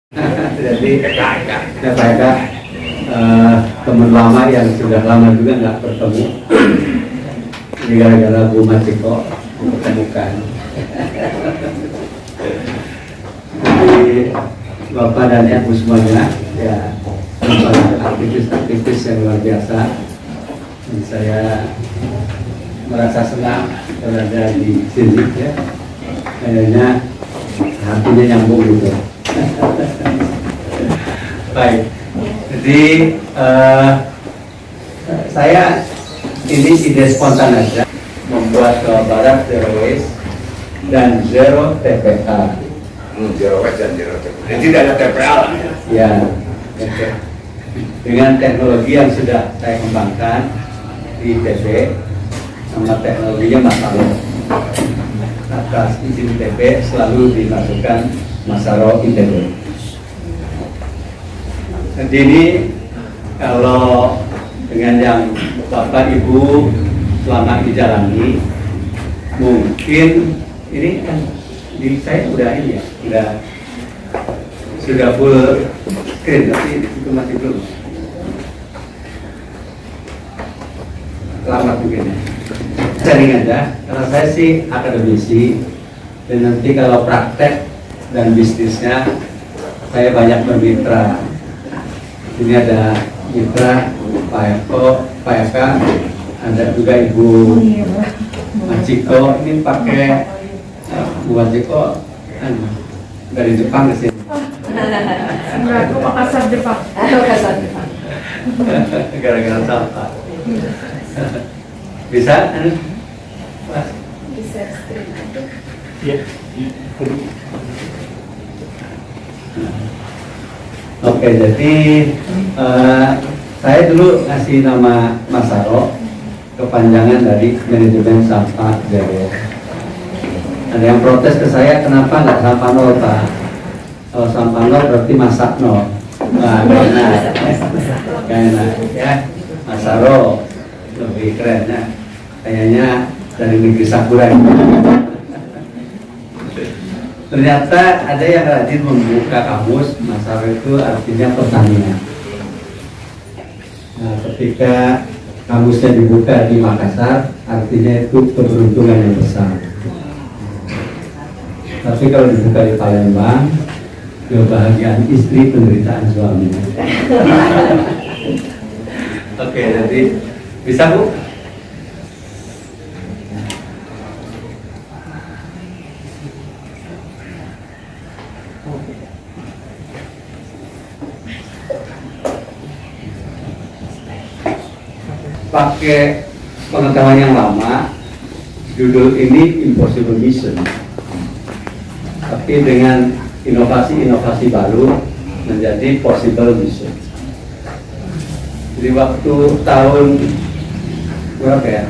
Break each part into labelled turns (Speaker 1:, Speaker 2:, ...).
Speaker 1: Jadi saya teman lama yang sudah lama juga nggak bertemu. Ini gara-gara Bu Maciko mempertemukan. Jadi Bapak dan Ibu semuanya, ya aktivis-aktivis yang luar biasa. Dan saya merasa senang berada di sini, ya. Kayaknya hatinya nyambung gitu. Baik, jadi saya ini ide spontan aja membuat Jawa Barat Zero Waste dan Zero TPA.
Speaker 2: Zero Waste dan Zero TPA. Jadi tidak ada TPA lah ya?
Speaker 1: Ya, okay. Dengan teknologi yang sudah saya kembangkan di TP, sama teknologinya Masaro. Atas izin TP selalu dimasukkan Masaro ITB. Jadi ini kalau dengan yang Bapak Ibu selama dijalani, mungkin ini kan di saya udah ini ya, sudah full screen, tapi itu masih belum. Selamat mungkin ya. Sharing aja, karena saya sih akademisi, dan nanti kalau praktek dan bisnisnya saya banyak bermitra. Ini ada mitra Pak Eko, Pak Eka, ada juga Ibu Maciko. Ini pakai Bu Maciko dari Jepang ke sini.
Speaker 3: Enggak, aku kasar Jepang.
Speaker 4: Kasar Jepang.
Speaker 1: Gara-gara sampah. Bisa?
Speaker 4: Bisa stream.
Speaker 3: Iya.
Speaker 1: Oke, jadi saya dulu ngasih nama Masaro, kepanjangan dari manajemen sampah zero. Ada yang protes ke saya, kenapa nggak sampah nol, Pak? Kalau sampah nol berarti masak nol. Nah, enak, ya. Masaro lebih keren, ya. Kayaknya dari negeri Sakura. Ternyata ada yang rajin membuka kamus. Masaro itu artinya pertanian. Nah, ketika kamusnya dibuka di Makassar, artinya itu keberuntungan yang besar. Tapi kalau dibuka di Palembang, kebahagiaan istri, penderitaan suami. Oke, jadi bisa Bu? Pakai pengetahuan yang lama, judul ini Impossible Mission, tapi dengan inovasi-inovasi baru menjadi Possible Mission. Jadi waktu tahun berapa ya,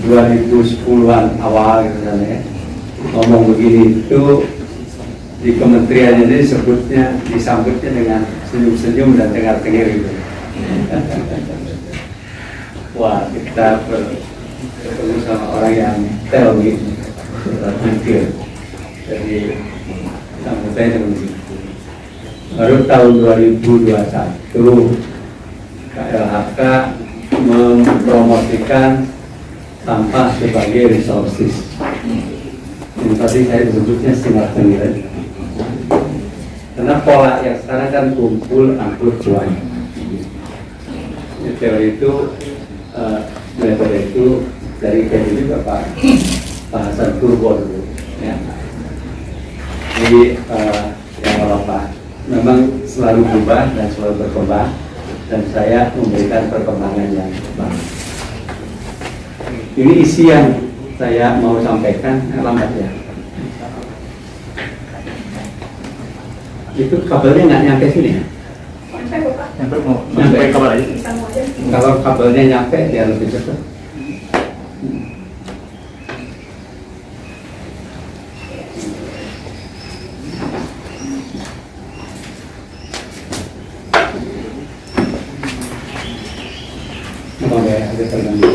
Speaker 1: 2010-an awal gitu kan ya, ngomong begini itu di kementerian ini disambutnya dengan senyum-senyum dan dengar-dengar gitu. Wah, kita bertemu sama orang yang tell gitu, mikir. Jadi sambutannya begitu. Baru tahun 2021 KLHK mempromosikan sampah sebagai resources. Ini tadi saya sebutnya sinar penilai. Karena pola yang sekarang kan kumpul, angkut, cuan. Teori itu metode itu dari kayak juga bahasan turbo dulu, ya. Jadi yang apa? Memang selalu berubah dan selalu berkembang, dan saya memberikan perkembangan yang bagus. Ini isi yang saya mau sampaikan, lambat ya. Itu kabelnya nggak nyampe sini ya?
Speaker 3: Nyampe kabar aja.
Speaker 1: Kalau kabelnya nyampe dia lebih cepat. Oke, ada terganggu.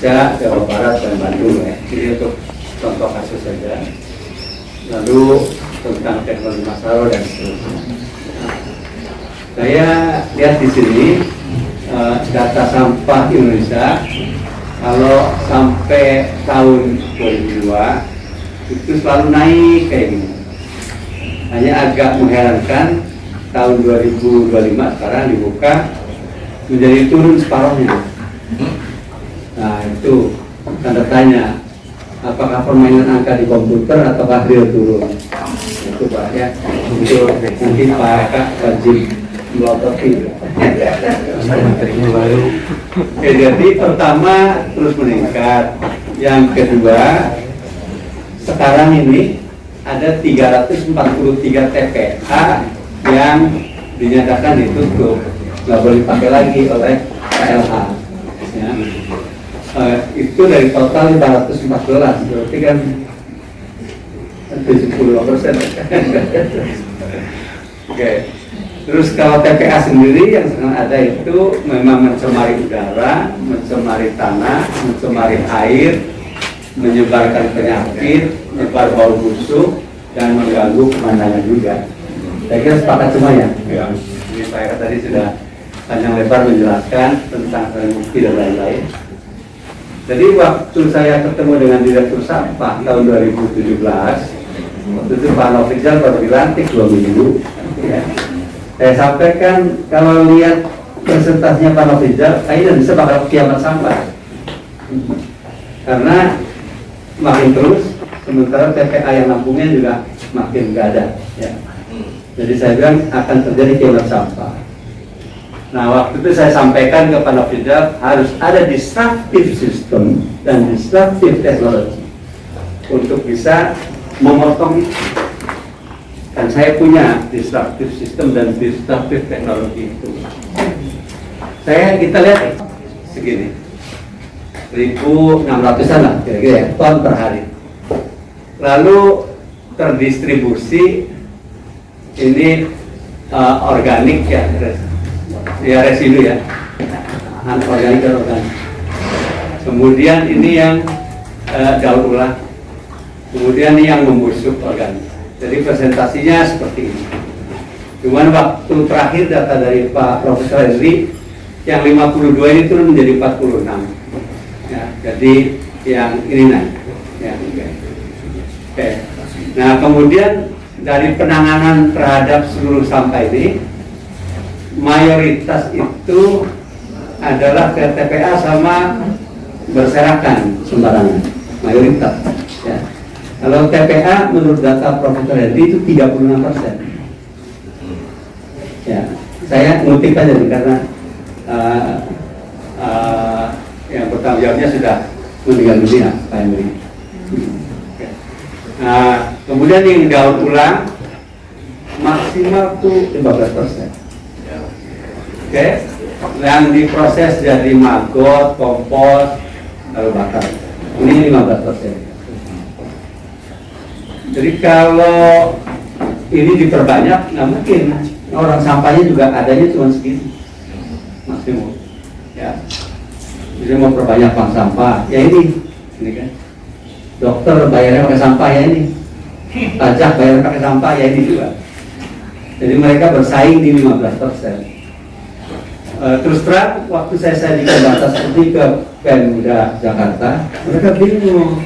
Speaker 1: Indonesia, Jawa Barat, dan Bandung ya. Ini untuk contoh kasus saja. Lalu tentang teknologi masalah dan seterusnya. Saya lihat di sini data sampah Indonesia kalau sampai tahun 2002 itu selalu naik kayak gini. Hanya agak mengherankan tahun 2025 sekarang dibuka menjadi turun separuhnya. Nah itu tanda tanya, apakah permainan angka di komputer ataukah real turun? Itu Pak ya, itu nanti Pak Eka wajib melototi. Jadi pertama terus meningkat, yang kedua sekarang ini ada 343 TPA yang dinyatakan ditutup, nggak boleh dipakai lagi oleh KLH. Ya. Itu dari total 514, berarti kan 70%. Oke. Terus kalau TPA sendiri yang sekarang ada itu memang mencemari udara, mencemari tanah, mencemari air, menyebarkan penyakit, menyebar bau busuk, dan mengganggu pemandangan juga. Saya kira sepakat semua ya. Ini Pak tadi sudah panjang lebar menjelaskan tentang bukti dan lain-lain. Jadi waktu saya ketemu dengan Direktur Sampah tahun 2017, waktu itu Pak Nofrizal baru dilantik 2 minggu. Ya. Saya sampaikan kalau lihat presentasinya Pak Nofrizal, kayaknya bisa bakal kiamat sampah. Karena makin terus, sementara TPA yang nampungnya juga makin nggak ada. Ya. Jadi saya bilang akan terjadi kiamat sampah. Nah waktu itu saya sampaikan ke Pak Nofrizal harus ada disruptive system dan disruptive technology untuk bisa memotong itu. Dan saya punya disruptive system dan disruptive technology itu. Kita lihat segini, 1.600-an lah kira-kira ya, ton per hari. Lalu terdistribusi ini organik ya, residu ya, organik dan organik. Kemudian ini yang daur ulang, kemudian ini yang membusuk organik. Jadi presentasinya seperti ini. Cuman waktu terakhir data dari Pak Profesor Henry, yang 52 ini turun menjadi 46. Ya, jadi yang ini naik. Ya, oke. Nah kemudian dari penanganan terhadap seluruh sampah ini, mayoritas itu adalah ke TPA sama berserakan sembarangan, mayoritas. Ya. Kalau TPA menurut data Profesor Henry itu 36%. Ya, saya ngutip aja nih, karena yang bertanggung jawabnya sudah meninggal dunia, Pak Henry. Nah, kemudian yang daur ulang maksimal tuh 15%. Oke, yang diproses jadi maggot, kompos, lalu bakar. Ini 15%. Jadi kalau ini diperbanyak, nggak mungkin orang sampahnya juga adanya cuma segitu maksimum. Ya, jadi mau perbanyak bank sampah, ya ini kan. Dokter bayarnya pakai sampah ya ini, pajak bayar pakai sampah ya ini juga. Jadi mereka bersaing di 15%. Terus terang, waktu saya di data seperti ke Pemda Jakarta, mereka bingung.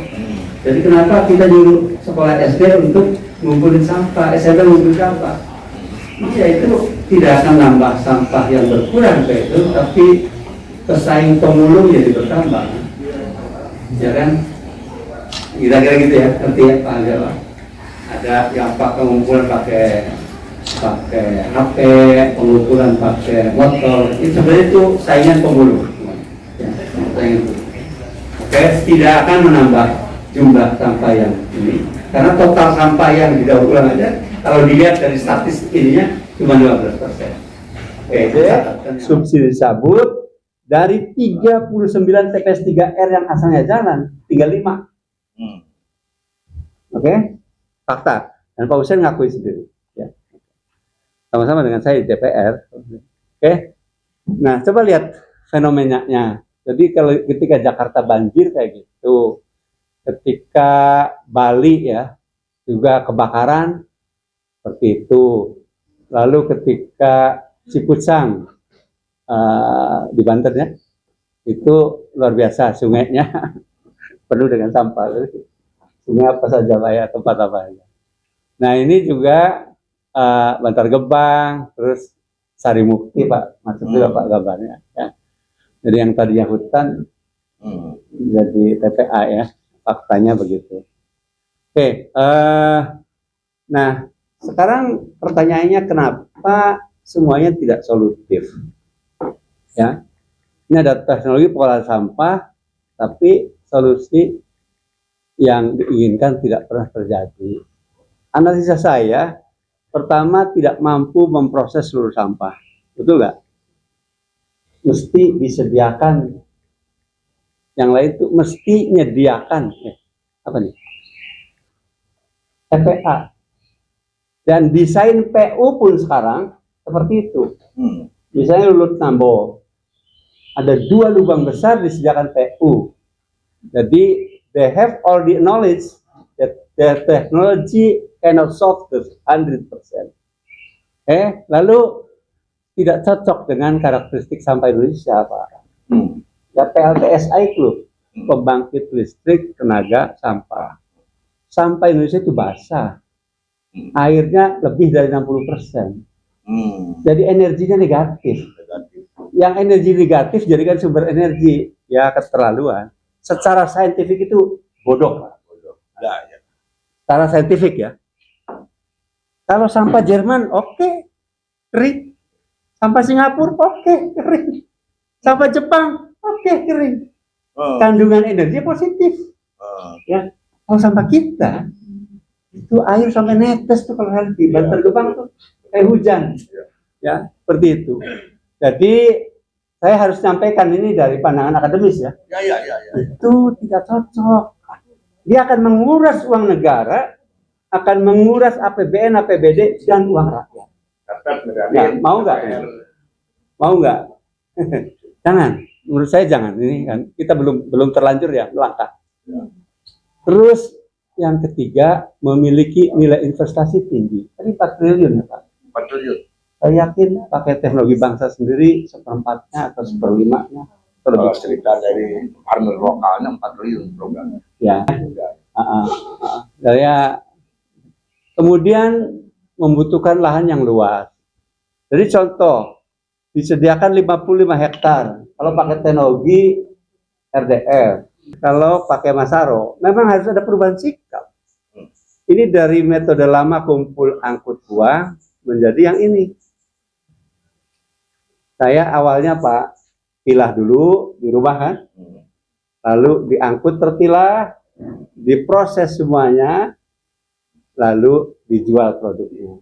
Speaker 1: Jadi kenapa kita nyuruh sekolah SD untuk ngumpulin sampah, SMP ngumpulin sampah? Ya itu tidak akan nambah sampah yang berkurang ke itu, tapi pesaing pemulung jadi bertambah. Ya kan? Kira-kira gitu ya, ngerti ya Pak Angga? Ada yang pengumpulan pakai HP, pengumpulan pakai motor, itu sebenarnya itu saingan pemulung. Ya, saingan. Oke, tidak akan menambah jumlah sampah yang ini, karena total sampah yang didaur ulang aja kalau dilihat dari statistik ininya cuma 15%. Oke, subsidi cabut dari 39 TPS 3R yang asalnya jalan, tinggal 5. Oke, fakta. Dan Pak Hussein ngakui sendiri. Ya. Sama-sama dengan saya di DPR. Oke, nah coba lihat fenomenanya Jadi kalau ketika Jakarta banjir kayak gitu, ketika Bali ya juga kebakaran seperti itu. Lalu ketika Cipucang di Banten ya, itu luar biasa sungainya penuh dengan sampah. Sungai apa saja Pak ya, tempat apa aja. Nah ini juga Bantar Gebang, terus Sari Mukti Pak, masuk juga Pak gambarnya. Ya. Jadi yang tadinya hutan jadi TPA ya, faktanya begitu. Oke, nah sekarang pertanyaannya kenapa semuanya tidak solutif? Ya, ini ada teknologi pengolahan sampah, tapi solusi yang diinginkan tidak pernah terjadi. Analisa saya, pertama tidak mampu memproses seluruh sampah, betul nggak? Mesti disediakan, yang lain itu mesti menyediakan, apa nih? TPA. Dan desain PU pun sekarang seperti itu. Misalnya Lulut Nambo, ada 2 lubang besar disediakan PU. Jadi they have all the knowledge that their technology cannot solve this 100%. Lalu tidak cocok dengan karakteristik sampah Indonesia, Pak. Ya PLTSA itu, pembangkit listrik tenaga sampah. Sampah Indonesia itu basah. Airnya lebih dari 60%. Jadi energinya negatif. Yang energi negatif jadikan sumber energi, ya keterlaluan. Secara saintifik itu bodoh, Pak. Secara saintifik ya. Kalau sampah Jerman, oke, kering. Sampah Singapura, oke, kering. Sampah Jepang, oke, kering. Kandungan energi positif. Ya, kalau sampah kita itu air sampai netes tuh kalau hari di Bantar Gebang tuh kayak hujan. Ya, seperti itu. Jadi saya harus sampaikan ini dari pandangan akademis ya. Itu tidak cocok. Dia akan menguras uang negara, akan menguras APBN, APBD dan uang rakyat. Nah, mau nggak? Mau nggak? Jangan. Menurut saya jangan. Ini kan kita belum terlanjur ya melangkah. Terus yang ketiga, memiliki nilai investasi tinggi. Tadi 4 triliun ya Pak.
Speaker 2: 4 triliun.
Speaker 1: Saya yakin pakai teknologi bangsa sendiri 1/4-nya atau 1/5-nya.
Speaker 2: Kalau cerita dari partner lokalnya 4 triliun programnya.
Speaker 1: Ya. Saya kemudian membutuhkan lahan yang luas. Jadi contoh, disediakan 55 hektar. Kalau pakai teknologi RDF, kalau pakai Masaro, memang harus ada perubahan sikap. Ini dari metode lama kumpul angkut buang menjadi yang ini. Saya awalnya Pak, pilah dulu di rumah kan, lalu diangkut terpilah, diproses semuanya, lalu dijual produknya.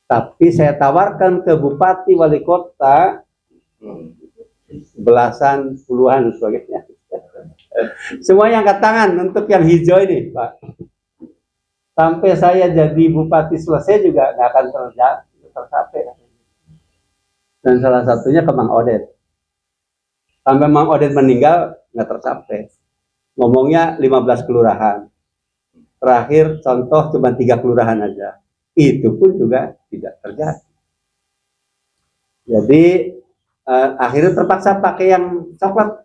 Speaker 1: Tapi saya tawarkan ke bupati, wali kota, belasan, puluhan, dan sebagainya. Semuanya angkat tangan untuk yang hijau ini, Pak. Sampai saya jadi bupati selesai juga nggak akan tercapai. Dan salah satunya ke Mang Odet. Sampai Mang Odet meninggal nggak tercapai. Ngomongnya 15 kelurahan. Terakhir contoh cuma 3 kelurahan aja. Itu pun juga tidak terjadi. Jadi akhirnya terpaksa pakai yang coklat.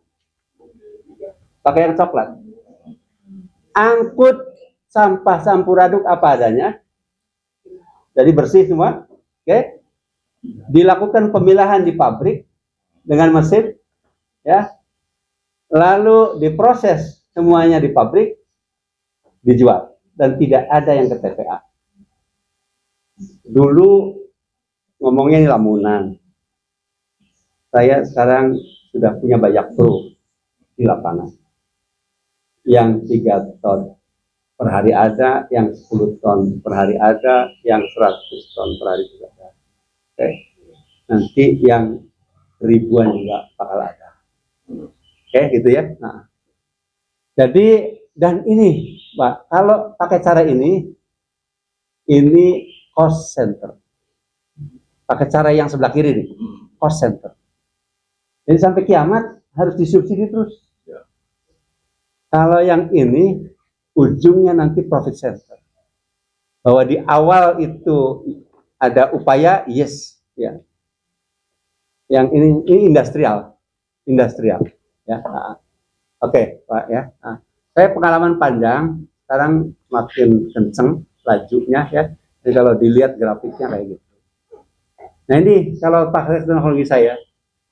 Speaker 1: Pakai yang coklat. Angkut sampah Sampuraduk apa adanya. Jadi bersih semua. Oke. Dilakukan pemilahan di pabrik dengan mesin, ya. Lalu diproses semuanya di pabrik, dijual dan tidak ada yang ke TPA. Dulu ngomongnya ini Lamunan. Saya sekarang sudah punya banyak pro di lapangan. Yang 3 ton per hari ada, yang 10 ton per hari ada, yang 100 ton per hari juga ada. Oke. Nanti yang ribuan juga bakal ada. Oke, gitu ya. Nah, jadi dan ini, Pak, kalau pakai cara ini cost center. Pakai cara yang sebelah kiri nih, cost center.
Speaker 4: Jadi sampai kiamat harus disubsidi terus. Kalau yang ini ujungnya nanti profit center. Bahwa di awal itu ada upaya, yes, ya. Yang ini industrial, ya. Oke, Pak ya. Saya pengalaman panjang, sekarang makin kenceng lajunya ya. Jadi kalau dilihat grafiknya kayak gitu. Nah ini kalau pakai teknologi saya,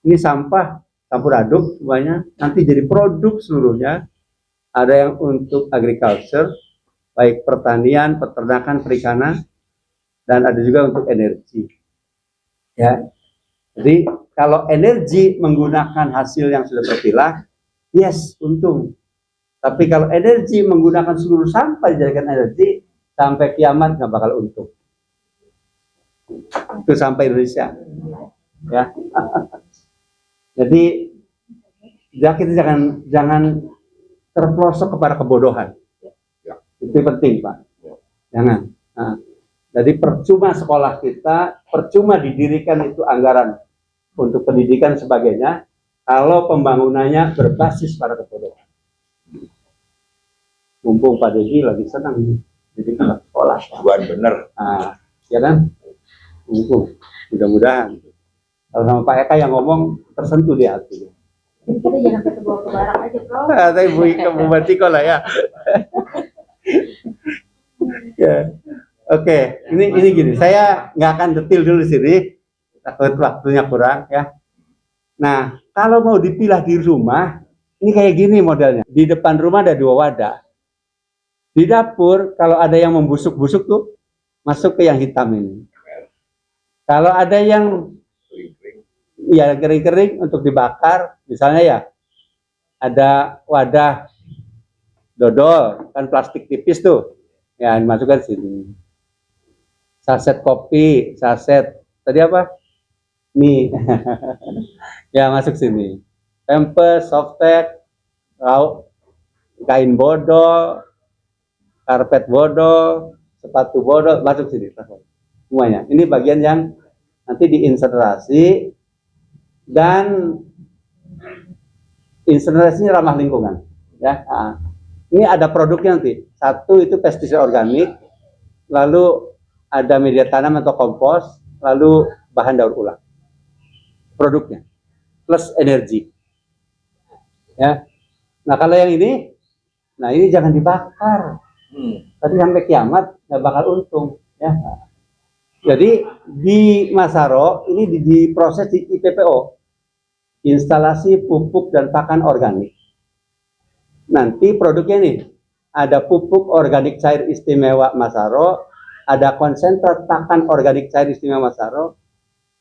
Speaker 4: ini sampah campur aduk semuanya nanti jadi produk seluruhnya. Ada yang untuk agriculture, baik pertanian, peternakan, perikanan, dan ada juga untuk energi. Ya, jadi kalau energi menggunakan hasil yang sudah terpilah, yes, untung. Tapi kalau energi menggunakan seluruh sampah dijadikan energi, sampai kiamat nggak bakal untung. Itu sampai Indonesia. Ya. Jadi kita jangan terpelosok kepada kebodohan. Itu penting, Pak. Jangan. Nah, jadi percuma sekolah kita, percuma didirikan itu anggaran untuk pendidikan sebagainya, kalau pembangunannya berbasis pada kebodohan. Mumpung Pak Dedi lagi senang jadi anak sekolah.
Speaker 2: Buat bener.
Speaker 4: Nah, ya kan? Mumpung. Mudah-mudahan. Kalau sama Pak Eka yang ngomong tersentuh di hati.
Speaker 3: Kita jangan kebawa ke barak aja, Bro.
Speaker 4: Tapi Bu Batiko lah ya. Ya. Oke, ini gini. Saya nggak akan detail dulu sini, takut waktunya kurang ya. Nah, kalau mau dipilah di rumah, ini kayak gini modelnya. Di depan rumah ada 2 wadah. Di dapur, kalau ada yang membusuk-busuk tuh, masuk ke yang hitam ini. Kalau ada yang ya kering-kering untuk dibakar, misalnya ya ada wadah dodol kan plastik tipis tuh, ya dimasukkan sini. Saset kopi, saset tadi apa? Mie, ya masuk sini. Pampers, softtek, kain bodol, karpet bodol, sepatu bodol masuk sini semuanya. Ini bagian yang nanti diinsentrasi. Dan insenerasinya ramah lingkungan ya. Nah, ini ada produknya nanti. Satu itu pestisida organik, lalu ada media tanam atau kompos, lalu bahan daur ulang produknya plus energi ya. Nah kalau yang ini, nah ini jangan dibakar. Tadi sampai kiamat nggak bakal untung ya. Jadi di Masaro ini diproses di IPPO, instalasi pupuk dan pakan organik. Nanti produknya nih ada pupuk organik cair istimewa Masaro, ada konsentrat pakan organik cair istimewa Masaro,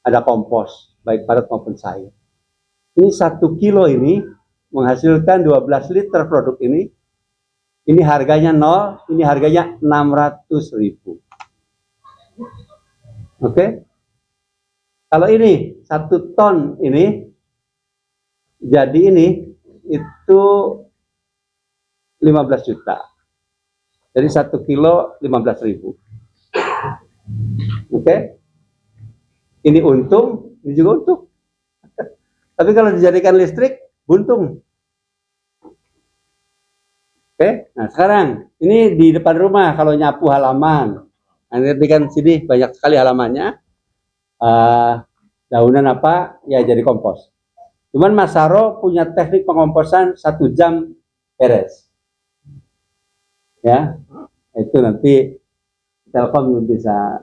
Speaker 4: ada kompos baik padat maupun cair. Ini 1 kilo ini menghasilkan 12 liter produk ini. Ini harganya 0, ini harganya 600.000. Oke, kalau ini 1 ton ini, jadi ini itu 15 juta. Jadi 1 kilo 15.000. Oke, ini untung, ini juga untung. Tapi kalau dijadikan listrik, buntung. Oke, nah sekarang ini di depan rumah kalau nyapu halaman. Nanti kan sini banyak sekali halamannya, daunan apa ya jadi kompos. Cuman Masaro punya teknik pengomposan 1 jam beres. Ya, itu nanti Telkom bisa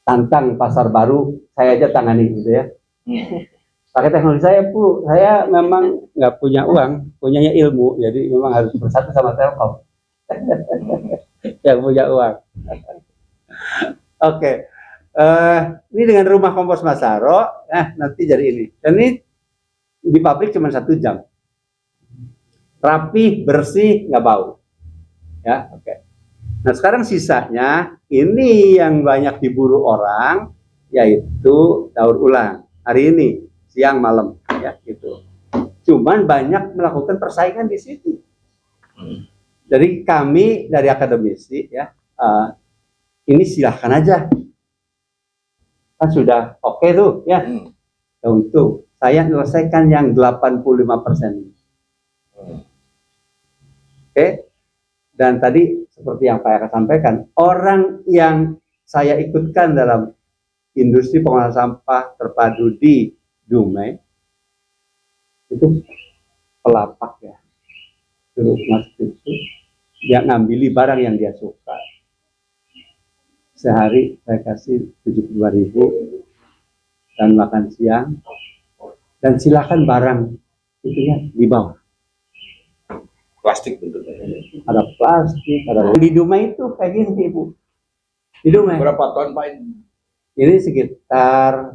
Speaker 4: tantang pasar baru, saya aja tangani gitu ya. Pakai teknologi saya, Bu, saya memang nggak punya uang, punyanya ilmu, jadi memang harus bersatu sama Telkom. Yang punya uang. Oke. Ini dengan rumah kompos Masaro, nanti jadi ini. Dan ini di pabrik cuma 1 jam. Rapi, bersih, nggak bau. Ya, oke. Nah sekarang sisanya ini yang banyak diburu orang, yaitu daur ulang. Hari ini siang malam, ya gitu. Cuman banyak melakukan persaingan di situ. Jadi kami dari akademisi ya, ini silahkan aja, kan sudah oke tuh ya, untuk saya menyelesaikan yang 85%. Oke. Dan tadi seperti yang Pak Eka sampaikan, orang yang saya ikutkan dalam industri pengolahan sampah terpadu di Dumai itu pelapak ya. Dulu masuk itu dia ngambil barang yang dia suka. Sehari saya kasih 72.000 dan makan siang, dan silakan barang itunya dibawa.
Speaker 2: Plastik bentuknya.
Speaker 4: Ada plastik, ada di Dumai itu kayak gini Ibu. Di Dumai.
Speaker 2: Berapa ton Pak ini?
Speaker 4: Ini sekitar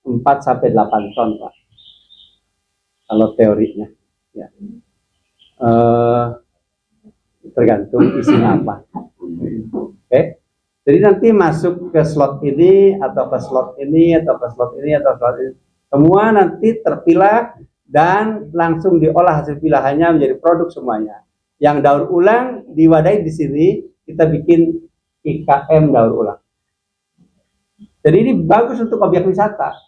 Speaker 4: 4 sampai 8 ton Pak. Kalau teorinya, ya. Tergantung isinya apa. Oke. Jadi nanti masuk ke slot ini atau ke slot ini atau ke slot ini atau slot ini, semua nanti terpilah dan langsung diolah hasil pilahannya menjadi produk semuanya. Yang daur ulang diwadahi di sini kita bikin IKM daur ulang. Jadi ini bagus untuk objek wisata.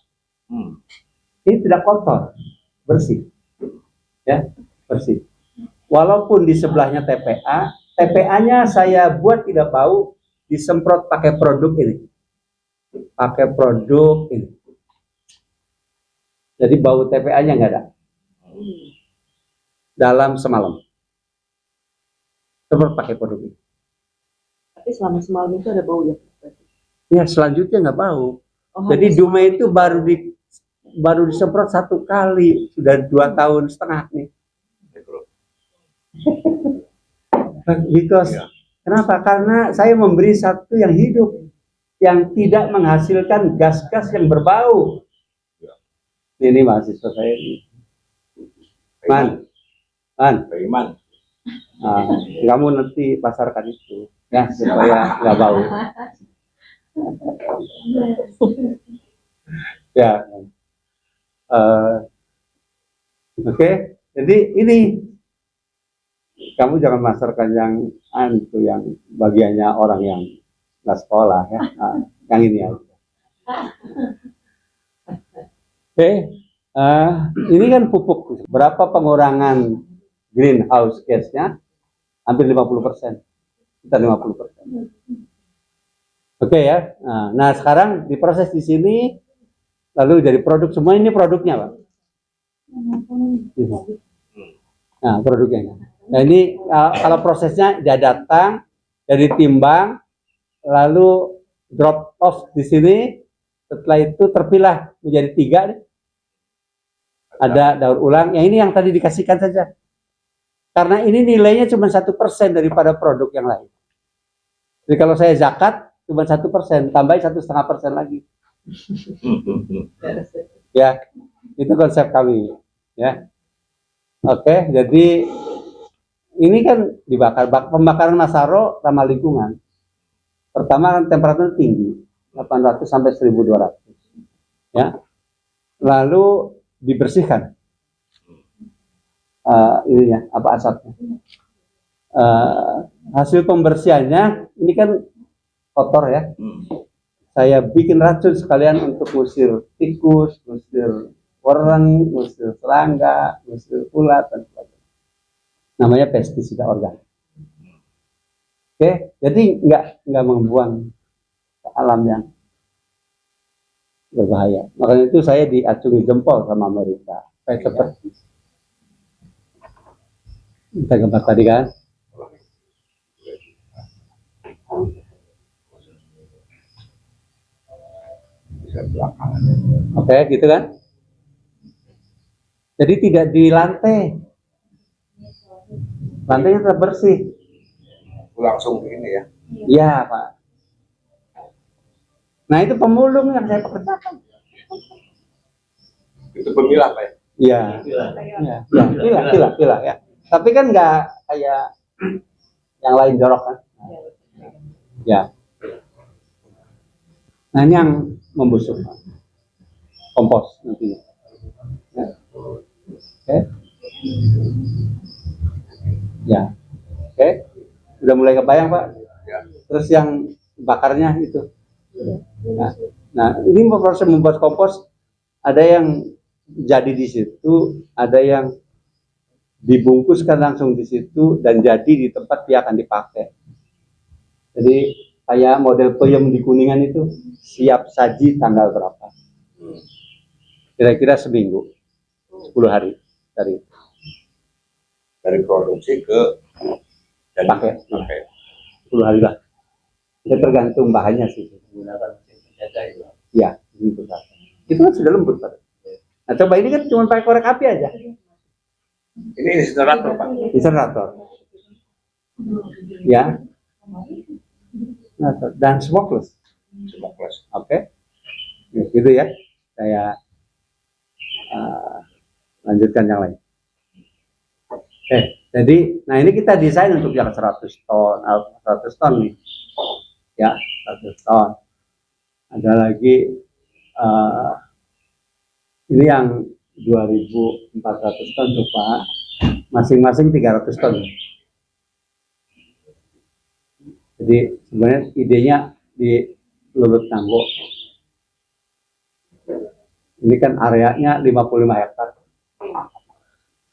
Speaker 4: Ini tidak kotor, bersih, ya bersih. Walaupun di sebelahnya TPA, TPA-nya saya buat tidak bau. Disemprot pakai produk ini, jadi bau TPA-nya nggak ada dalam semalam. Semprot pakai produk ini.
Speaker 3: Tapi selama semalam itu ada bau ya?
Speaker 4: Ya selanjutnya nggak bau. Jadi Dumai itu baru disemprot 1 kali, sudah 2,5 tahun nih. Because kenapa? Karena saya memberi satu yang hidup, yang tidak menghasilkan gas-gas yang berbau. Ini mahasiswa saya ini. Man. Nah, kamu nanti pasarkan itu, ya supaya nggak bau. Ya. Oke. Jadi ini. Kamu jangan masarkan yang bagiannya orang yang nggak sekolah ya, yang ini aja. Oke, ini kan pupuk. Berapa pengurangan greenhouse gas-nya? Hampir 50%, sekitar 50%. Oke ya. Nah sekarang diproses di sini, lalu jadi produk. Semua ini produknya, Pak. Nah produknya. Nah ini kalau prosesnya dia datang dari timbang, lalu drop off di sini, setelah itu terpilah menjadi 3 nih. Ada daur ulang. Yang ini yang tadi dikasihkan saja, karena ini nilainya cuma 1% daripada produk yang lain. Jadi kalau saya zakat cuma 1%, tambahin 1,5% lagi. Ya, itu konsep kami. Ya, oke. Jadi ini kan dibakar, pembakaran Masaro ramah lingkungan. Pertama kan temperatur tinggi, 800 sampai 1200. Ya. Lalu dibersihkan. Ininya apa asapnya. Hasil pembersihannya ini kan kotor ya. Saya bikin racun sekalian untuk ngusir tikus, ngusir wereng, ngusir serangga, ngusir ulat dan sebagainya. Namanya pestisida organik. Oke, jadi nggak membuang ke alam yang berbahaya. Makanya itu saya diacungi jempol sama Amerika. Saya seperti kita gambar tadi kan. Oke, gitu kan. Jadi tidak di lantai. Lantainya tetap bersih.
Speaker 2: Langsung begini ya?
Speaker 4: Iya Pak. Nah itu pemulung yang saya pekerjakan.
Speaker 2: Itu pemilah Pak ya?
Speaker 4: Iya. Iya. Pilah ya. Tapi kan nggak kayak yang lain jorok kan? Ya. Nah ini yang membusuk, kompos nantinya. Ya. Oke. Ya. Oke. Udah mulai kebayang Pak?
Speaker 2: Ya.
Speaker 4: Terus yang bakarnya itu. Nah ini proses membuat kompos, ada yang jadi di situ, ada yang dibungkuskan langsung di situ dan jadi di tempat dia akan dipakai. Jadi kayak model peyem di Kuningan itu siap saji tanggal berapa? Kira-kira seminggu, 10 hari
Speaker 2: dari produksi ke jadi
Speaker 4: pakai.
Speaker 2: pakai.
Speaker 4: 10 hari lah. Itu tergantung bahannya sih.
Speaker 1: Menggunakan mesin penjajah itu.
Speaker 4: Ya, itu kan sudah lembut, Pak. Nah, coba ini kan cuma pakai korek api aja.
Speaker 2: Ini insinerator Pak.
Speaker 4: Insinerator. Ya. Nah, dan smokeless.
Speaker 2: Smokeless.
Speaker 4: Oke. Gitu ya. Saya lanjutkan yang lain. Jadi, nah ini kita desain untuk yang 100 ton, 100 ton nih. Ya, 100 ton. Ada lagi ini yang 2.400 ton tuh Pak, masing-masing 300 ton. Jadi sebenarnya idenya di Lulut Nanggo. Ini kan areanya 55 hektar.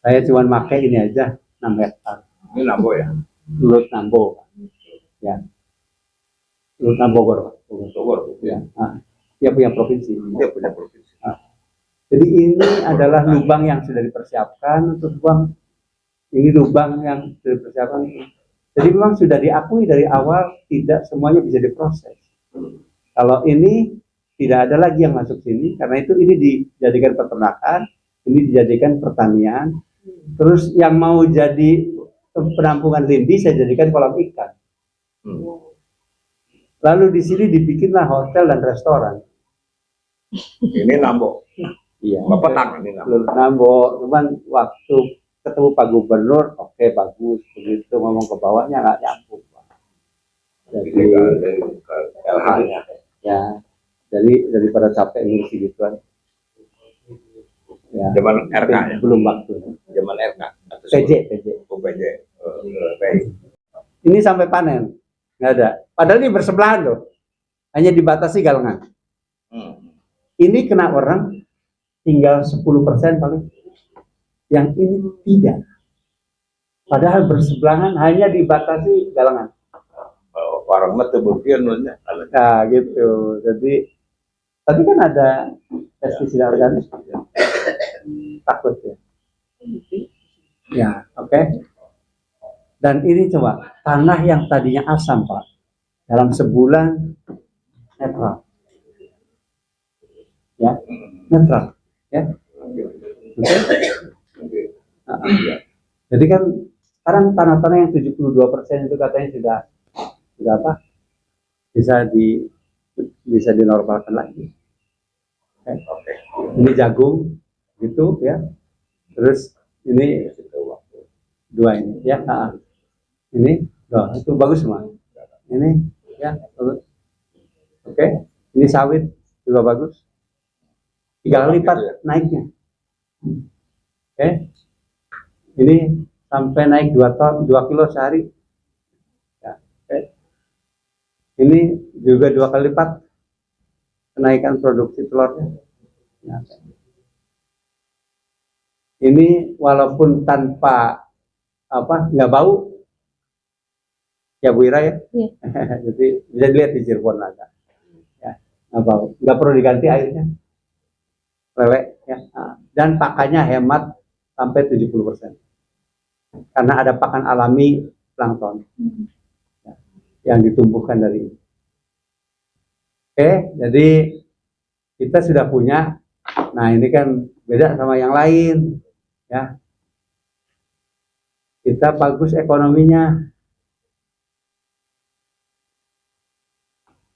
Speaker 4: Saya cuma pakai ini aja 6 hektar.
Speaker 2: Ini Nambo ya.
Speaker 4: Lulut Nambo. Ya. Lulut Nambogor.
Speaker 2: Bogor.
Speaker 4: Ya. Nah, dia punya provinsi.
Speaker 2: Dia punya provinsi.
Speaker 4: Jadi ini adalah lubang yang sudah dipersiapkan untuk buang. Ini lubang yang sudah dipersiapkan. Jadi memang sudah diakui dari awal tidak semuanya bisa diproses. Kalau ini tidak ada lagi yang masuk sini karena itu ini dijadikan peternakan, ini dijadikan pertanian. Terus yang mau jadi penampungan lindi saya jadikan kolam ikan. Lalu di sini dibikinlah hotel dan restoran.
Speaker 2: Ini Nambo.
Speaker 4: Iya.
Speaker 2: Bapak tangan ini Nambo.
Speaker 4: Nambo, cuman waktu ketemu Pak Gubernur, oke, bagus, begitu ngomong ke bawahnya nggak nyambung. Jadi
Speaker 2: Dari LH-nya.
Speaker 4: ya, jadi daripada capek ngurus gituan. Ya,
Speaker 2: Zaman RK ya.
Speaker 4: belum waktu.
Speaker 2: Zaman RK. Atau
Speaker 4: PJ.
Speaker 2: Oh, PJ. Baik.
Speaker 4: Ini sampai panen, nggak ada. Padahal ini bersebelahan loh, hanya dibatasi galengan. Ini kena orang tinggal 10% paling. Yang ini tidak. Padahal bersebelahan hanya dibatasi galengan.
Speaker 2: Orang mah tebukian nunnya.
Speaker 4: Nah gitu. Jadi tadi kan ada pestisida organik. Takut ya. Ya, oke. Dan ini coba tanah yang tadinya asam Pak, dalam sebulan netral. Ya, netral. Ya. Oke. Jadi kan sekarang tanah-tanah yang 72% itu katanya sudah apa? Bisa dinormalkan lagi.
Speaker 2: Oke.
Speaker 4: Ini jagung gitu ya. Terus ini dua ini ya. Ini itu bagus semua. Ini ya bagus. Oke. Ini sawit juga bagus. 3 kali lipat naiknya. Oke. Ini sampai naik 2 kilo sehari. Ya, oke. Ini juga 2 kali lipat kenaikan produksi telurnya. Ya, oke. Ini walaupun tanpa nggak bau, ya Bu Ira ya.
Speaker 3: Iya.
Speaker 4: Jadi bisa dilihat di Cirebon ada. Ya, nggak bau, nggak perlu diganti airnya. Lele ya. Dan pakannya hemat sampai 70%. Karena ada pakan alami plankton ya, yang ditumbuhkan dari ini. Oke, jadi kita sudah punya. Nah, ini kan beda sama yang lain ya. Kita bagus ekonominya.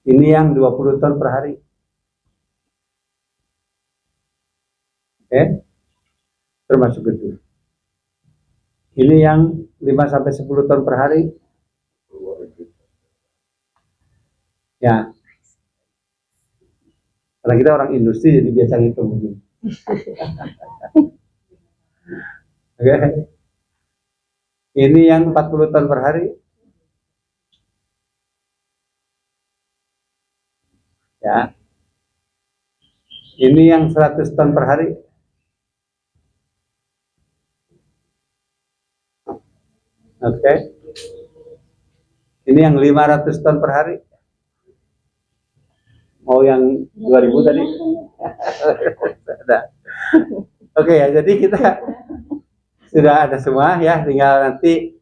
Speaker 4: Ini yang 20 ton per hari. Oke. Termasuk gedung. Ini yang 5-10 ton per hari. Ya. Karena kita orang industri jadi biasa ngitung begini. Oke. Ini yang 40 ton per hari. Ya. Ini yang 100 ton per hari. Oke. Ini yang 500 ton per hari. Mau yang 2000 tadi? Ada. Oke ya, jadi kita sudah ada semua ya, tinggal nanti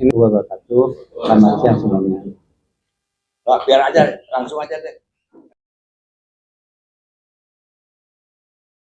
Speaker 4: ini wabarakatuh. Selamat siang semuanya.
Speaker 2: Wah, biar aja, langsung aja deh.